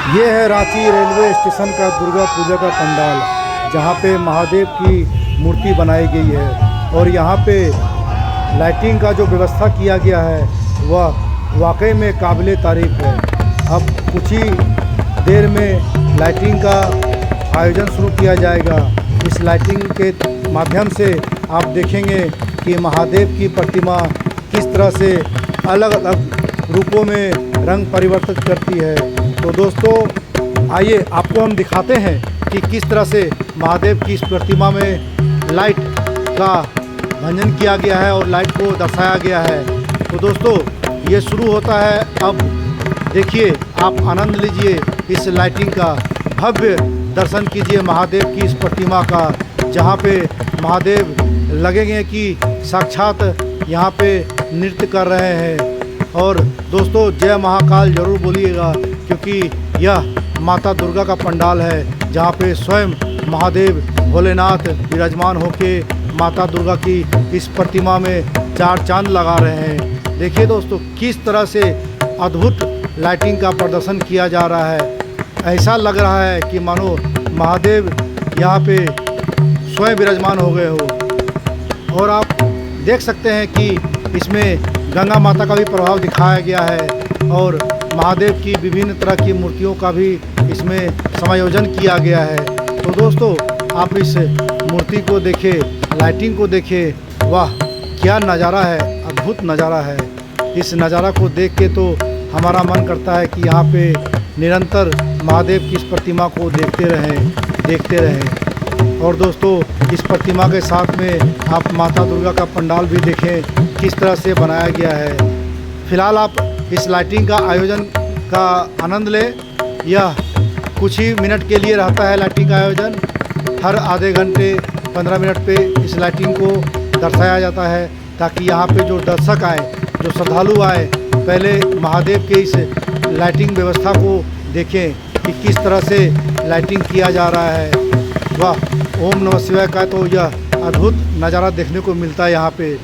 ये है Ranchi railway station का दुर्गा पूजा का पंडाल, जहाँ पे महादेव की मूर्ति बनाई गई है और यहाँ पे लाइटिंग का जो व्यवस्था किया गया है वह वाकई में काबिले तारीफ़ है। अब कुछ ही देर में लाइटिंग का आयोजन शुरू किया जाएगा। इस लाइटिंग के माध्यम से आप देखेंगे कि महादेव की प्रतिमा किस तरह से अलग अलग रूपों में रंग परिवर्तित करती है। तो दोस्तों आइए आपको हम दिखाते हैं कि किस तरह से महादेव की इस प्रतिमा में लाइट का भंजन किया गया है और लाइट को दर्शाया गया है। तो दोस्तों ये शुरू होता है। अब देखिए, आप आनंद लीजिए इस लाइटिंग का, भव्य दर्शन कीजिए महादेव की इस प्रतिमा का, जहाँ पे महादेव लगेंगे कि साक्षात यहाँ पे नृत्य कर रहे हैं। और दोस्तों जय महाकाल ज़रूर बोलिएगा, क्योंकि यह माता दुर्गा का पंडाल है, जहाँ पे स्वयं महादेव भोलेनाथ विराजमान होके माता दुर्गा की इस प्रतिमा में चार चांद लगा रहे हैं। देखिए दोस्तों किस तरह से अद्भुत लाइटिंग का प्रदर्शन किया जा रहा है। ऐसा लग रहा है कि मानो महादेव यहाँ पे स्वयं विराजमान हो गए हो। और आप देख सकते हैं कि इसमें गंगा माता का भी प्रभाव दिखाया गया है और महादेव की विभिन्न तरह की मूर्तियों का भी इसमें समायोजन किया गया है। तो दोस्तों आप इस मूर्ति को देखें, लाइटिंग को देखें, वाह क्या नज़ारा है, अद्भुत नज़ारा है। इस नज़ारा को देख के तो हमारा मन करता है कि यहाँ पे निरंतर महादेव की इस प्रतिमा को देखते रहें। और दोस्तों इस प्रतिमा के साथ में आप माता दुर्गा का पंडाल भी देखें किस तरह से बनाया गया है। फिलहाल आप इस लाइटिंग का आयोजन का आनंद लें। यह कुछ ही मिनट के लिए रहता है लाइटिंग का आयोजन। हर आधे घंटे 15 मिनट पे इस लाइटिंग को दर्शाया जाता है, ताकि यहाँ पे जो दर्शक आए, जो श्रद्धालु आए, पहले महादेव के इस लाइटिंग व्यवस्था को देखें कि किस तरह से लाइटिंग किया जा रहा है। वाह, ओम नमः शिवाय का तो यह अद्भुत नज़ारा देखने को मिलता है यहाँ पे।